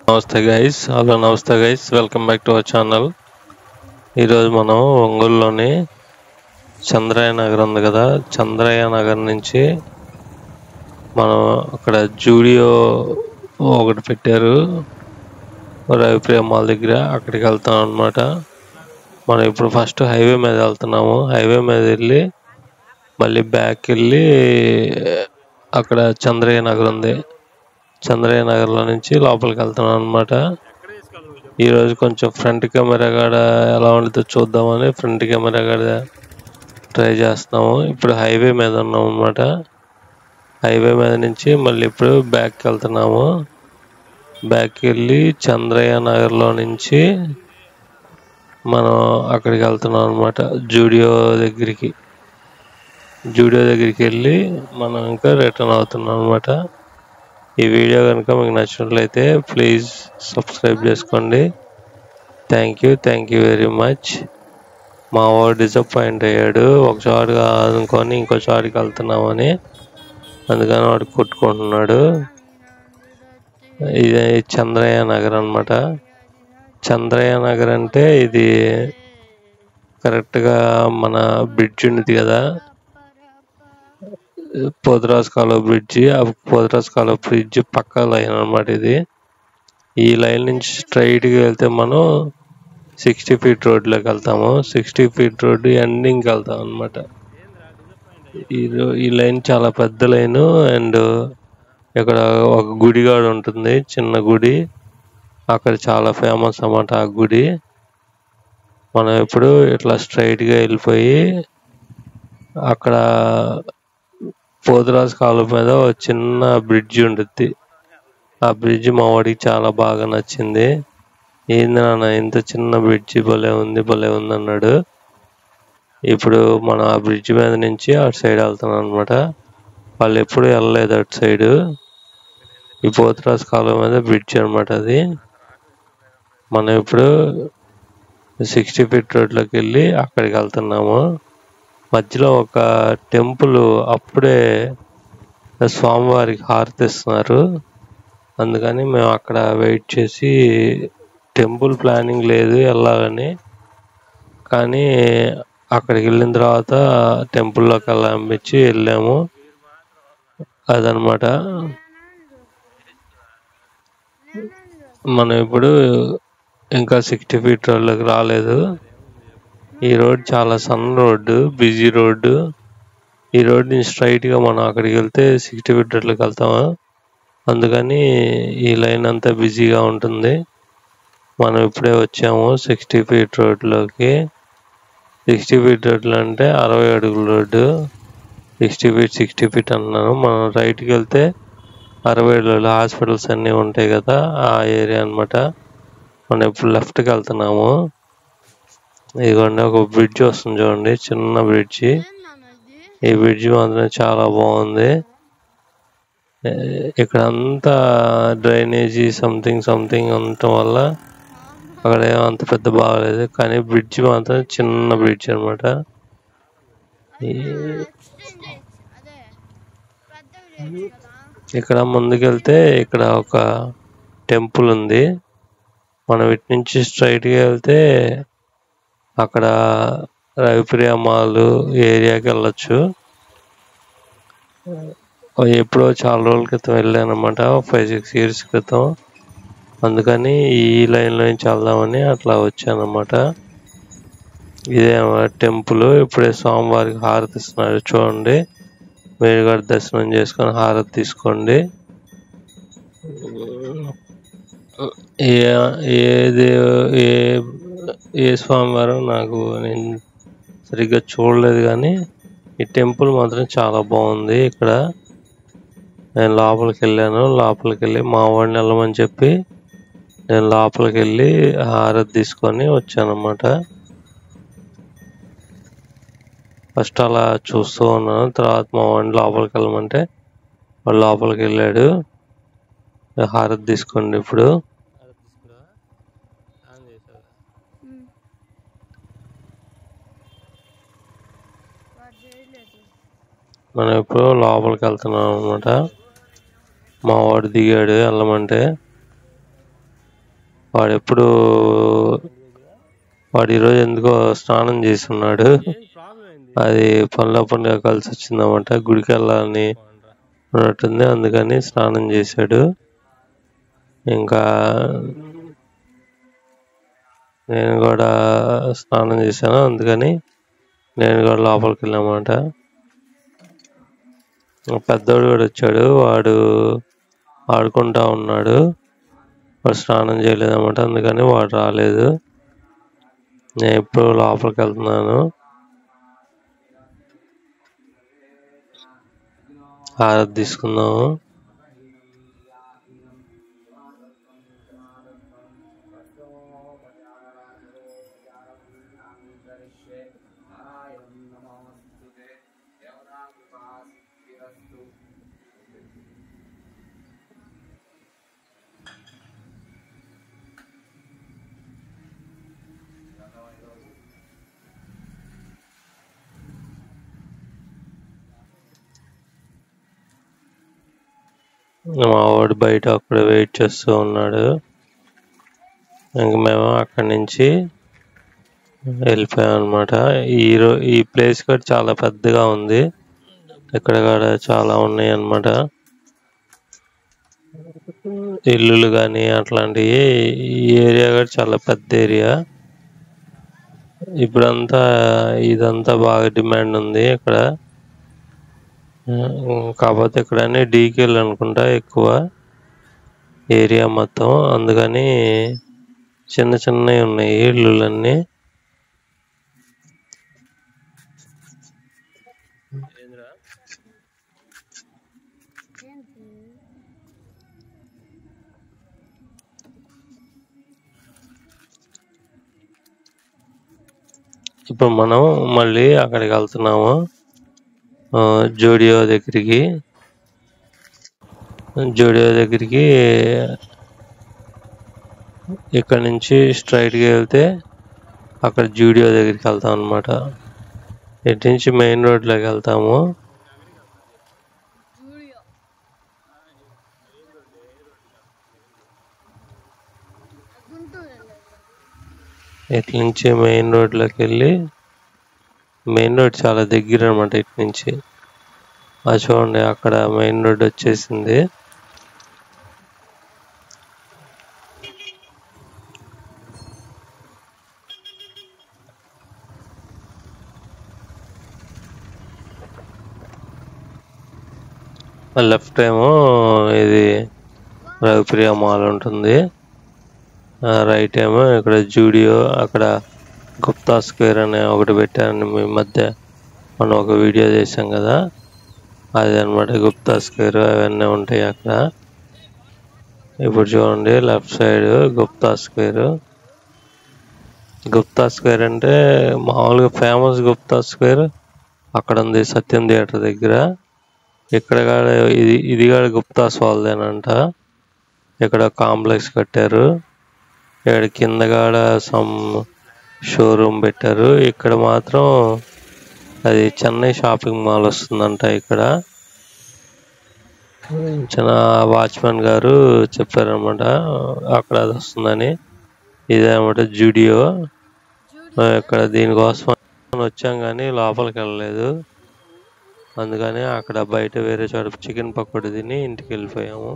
నమస్తే guys, hello నమస్తే guys, welcome back to our channel. ఈరోజు మనం ఒంగోలులోని చంద్రయ్య నగర్ ఉంది కదా, చంద్రయ్య నగర్ నుంచి మనం అక్కడ జూడియో ఒకటి పెట్టారు రవిప్రియ మాల్ దగ్గర, అక్కడికి వెళ్తాం అనమాట. మనం ఇప్పుడు ఫస్ట్ హైవే మీద వెళ్తున్నాము. హైవే మీద వెళ్ళి మళ్ళీ బ్యాక్ వెళ్ళి అక్కడ చంద్రయ్య నగర్ ఉంది, చంద్రయ్య నగర్లో నుంచి లోపలికి వెళ్తున్నాం అనమాట. ఈరోజు కొంచెం ఫ్రంట్ కెమెరా కాడ ఎలా ఉంటుందో చూద్దామని ఫ్రంట్ కెమెరా కాడ ట్రై చేస్తున్నాము. ఇప్పుడు హైవే మీద ఉన్నాం అనమాట. హైవే మీద నుంచి మళ్ళీ ఇప్పుడు బ్యాక్కి వెళ్తున్నాము. బ్యాక్కి వెళ్ళి చంద్రయ్య నగర్లో నుంచి మనం అక్కడికి వెళ్తున్నాం అనమాట, జూడియో దగ్గరికి. జూడియో దగ్గరికి వెళ్ళి మనం ఇంకా రిటర్న్ అవుతున్నాం అనమాట. ఈ వీడియో కనుక మీకు నచ్చినట్లయితే ప్లీజ్ సబ్స్క్రైబ్ చేసుకోండి. Thank you very much. మా వాడు డిసప్పాయింట్ అయ్యాడు, ఒక చోటుగా అనుకొని ఇంకో చోటుకి వెళ్తున్నామని, అందుకని వాడు కొట్టుకుంటున్నాడు. ఇది చంద్రయ్య నగర్ అనమాట. చంద్రయ్య నగర్ అంటే ఇది కరెక్ట్గా మన బ్రిడ్జ్ ఉంది కదా, పోతురాజు కాలువ బ్రిడ్జి. ఆ పోతురాజు కాలువ బ్రిడ్జి పక్క లైన్ అనమాట ఇది. ఈ లైన్ నుంచి స్ట్రైట్గా వెళ్తే మనం 60 ఫీట్ రోడ్లోకి వెళ్తాము. 60 ఫీట్ రోడ్డు ఎండింగ్కి వెళ్తాం అనమాట. ఈ లైన్ చాలా పెద్ద లైను. అండ్ ఇక్కడ ఒక గుడి కూడా ఉంటుంది, చిన్న గుడి. అక్కడ చాలా ఫేమస్ అన్నమాట ఆ గుడి. మనం ఇప్పుడు ఇట్లా స్ట్రైట్గా వెళ్ళిపోయి అక్కడ పోతురాజు కాలువ మీద ఒక చిన్న బ్రిడ్జి ఉంటుంది. ఆ బ్రిడ్జి మా వాడికి చాలా బాగా నచ్చింది. ఏంది నాన్న ఇంత చిన్న బ్రిడ్జి, భలే ఉంది అన్నాడు. ఇప్పుడు మనం ఆ బ్రిడ్జి మీద నుంచి అటు సైడ్ వెళ్తున్నాం అనమాట. వాళ్ళు ఎప్పుడు వెళ్ళలేదు అటు సైడు. ఈ పోతురాజు కాలువ మీద బ్రిడ్జి అనమాట అది. మనం ఇప్పుడు 60 ఫీట్ రోడ్లోకి వెళ్ళి అక్కడికి వెళ్తున్నాము. మధ్యలో ఒక టెంపుల్ అప్పుడే స్వామివారికి హారతి ఇస్తున్నారు, అందుకని మేము అక్కడ వెయిట్ చేసి, టెంపుల్ ప్లానింగ్ లేదు వెళ్ళాలని, కానీ అక్కడికి వెళ్ళిన తర్వాత టెంపుల్లోకి వెళ్ళామిచ్చి వెళ్ళాము. అదనమాట. మనం ఇప్పుడు ఇంకా 60 ఫీట్ రోడ్లోకి రాలేదు. ఈ రోడ్ చాలా సన్న రోడ్డు, బిజీ రోడ్డు. ఈ రోడ్ నుంచి స్ట్రైట్గా మనం అక్కడికి వెళ్తే 60 ఫీట్ రోడ్లోకి వెళ్తాము, అందుకని ఈ లైన్ అంతా బిజీగా ఉంటుంది. మనం ఇప్పుడే వచ్చాము 60 ఫీట్ రోడ్లోకి. 60 ఫీట్ రోడ్లు అంటే 60 అడుగుల రోడ్డు. 60 ఫీట్ అన్నాను. మనం రైట్కి వెళ్తే 60 అడుగుల హాస్పిటల్స్ అన్నీ ఉంటాయి కదా, ఆ ఏరియా అనమాట. మనం ఇప్పుడు లెఫ్ట్కి వెళ్తున్నాము. ఇదిగోండి ఒక బ్రిడ్జ్ వస్తుంది చూడండి, చిన్న బ్రిడ్జి. ఈ బ్రిడ్జి మాత్రం చాలా బాగుంది. ఇక్కడ అంతా డ్రైనేజీ సంథింగ్ ఉండటం వల్ల అక్కడ ఏమంత పెద్ద బాగలేదు, కానీ బ్రిడ్జి మాత్రం చిన్న బ్రిడ్జ్ అనమాట. ఇక్కడ ముందుకెళ్తే ఇక్కడ ఒక టెంపుల్ ఉంది. మనం ఇటు నుంచి స్ట్రైట్గా వెళ్తే అక్కడ రవిప్రియ మాల్ ఏరియాకి వెళ్ళొచ్చు. ఎప్పుడో చాలా రోజుల క్రితం వెళ్ళాను అనమాట, 5-6 ఇయర్స్ క్రితం. అందుకని ఈ లైన్లో నుంచి వెళ్దామని అట్లా వచ్చానమాట. ఇదే టెంపుల్. ఇప్పుడే స్వామివారికి హారతి ఇస్తున్నారు చూడండి. మీరు కూడా దర్శనం చేసుకొని హారతి తీసుకోండి. ఏ స్వామివారు నాకు నేను సరిగ్గా చూడలేదు, కానీ ఈ టెంపుల్ మాత్రం చాలా బాగుంది. ఇక్కడ నేను లోపలికి వెళ్ళాను. లోపలికి వెళ్ళి మా వాడిని వెళ్ళమని చెప్పి నేను లోపలికి వెళ్ళి హారతి తీసుకొని వచ్చానమాట. ఫస్ట్ అలా చూస్తూ ఉన్నాను, తర్వాత మా వాడిని లోపలికి వెళ్ళమంటే వాడు లోపలికి వెళ్ళాడు. హారతి తీసుకోండి. ఇప్పుడు మనం ఇప్పుడు లోపలికి వెళ్తున్నాం అనమాట. మా వాడు దిగాడు వెళ్ళమంటే. వాడు ఈరోజు ఎందుకో స్నానం చేస్తున్నాడు. అది పనిలో కలిసి వచ్చిందన్నమాట. గుడికి వెళ్ళాలని ఉన్నట్టుంది, అందుకని స్నానం చేశాడు. ఇంకా నేను కూడా స్నానం చేశాను, అందుకని నేను కూడా లోపలికి వెళ్ళామాట. పెద్దోడు కూడా వచ్చాడు, వాడు ఆడుకుంటా ఉన్నాడు. వాడు స్నానం చేయలేదన్నమాట, అందుకని వాడు రాలేదు. నేను ఇప్పుడు లోపలికి వెళ్తున్నాను. హారతి తీసుకుందాము. మా వాడు బయట అక్కడ వెయిట్ చేస్తూ ఉన్నాడు. ఇంక మేము అక్కడి నుంచి వెళ్ళిపోయాం అనమాట. ఈ ప్లేస్ కూడా చాలా పెద్దగా ఉంది. ఇక్కడ కూడా చాలా ఉన్నాయి అన్నమాట, ఇల్లులు కానీ అట్లాంటివి. ఈ ఏరియా కూడా చాలా పెద్ద ఏరియా. ఇదంతా బాగా డిమాండ్ ఉంది ఇక్కడ. కాకపోతే ఇక్కడ అన్ని డీకేలు అనుకుంటా ఎక్కువ ఏరియా మొత్తం, అందుకని చిన్న చిన్నవి ఉన్నాయి ఇల్లులన్నీ. ఇప్పుడు మనం మళ్ళీ అక్కడికి వెళ్తున్నాము, జూడియో దగ్గరికి. ఇక్కడ నుంచి స్ట్రైట్గా వెళ్తే అక్కడ జూడియో దగ్గరికి వెళ్తాం అనమాట. ఇటు నుంచి మెయిన్ రోడ్లోకి వెళ్తాము. ఇటు నుంచి మెయిన్ రోడ్లోకి వెళ్ళి, మెయిన్ రోడ్ చాలా దగ్గర అనమాట ఇటు నుంచి. అది చూడండి, అక్కడ మెయిన్ రోడ్ వచ్చేసింది. లెఫ్ట్ ఏమో ఇది రవిప్రియ మాల్ ఉంటుంది, రైట్ ఏమో ఇక్కడ జూడియో, అక్కడ గుప్తా స్క్వేర్ అనే ఒకటి పెట్టారని మీ మధ్య మనం ఒక వీడియో చేసాం కదా, అది అనమాట గుప్తా స్క్వేర్. అవన్నీ ఉంటాయి అక్కడ. ఇప్పుడు చూడండి left side Gupta square. Gupta square అంటే మామూలుగా ఫేమస్ గుప్తా స్క్వేర్ అక్కడ ఉంది, సత్యం థియేటర్ దగ్గర. ఇక్కడ ఇది కూడా గుప్తాస్ వాళ్ళదేనంట. ఇక్కడ కాంప్లెక్స్ కట్టారు. ఇక్కడ కింద కాడ సమ్ షోరూమ్ పెట్టారు. ఇక్కడ మాత్రం అది చెన్నై షాపింగ్ మాల్ వస్తుందంట. ఇక్కడ చిన్న వాచ్మెన్ గారు చెప్పారనమాట అక్కడ అది వస్తుందని. ఇదే అనమాట జూడియో. ఇక్కడ దీనికోసం వచ్చాం కానీ లోపలికి వెళ్ళలేదు, అందుకని అక్కడ బయట వేరే చోట చికెన్ పకోడీ తిని ఇంటికి వెళ్ళిపోయాము.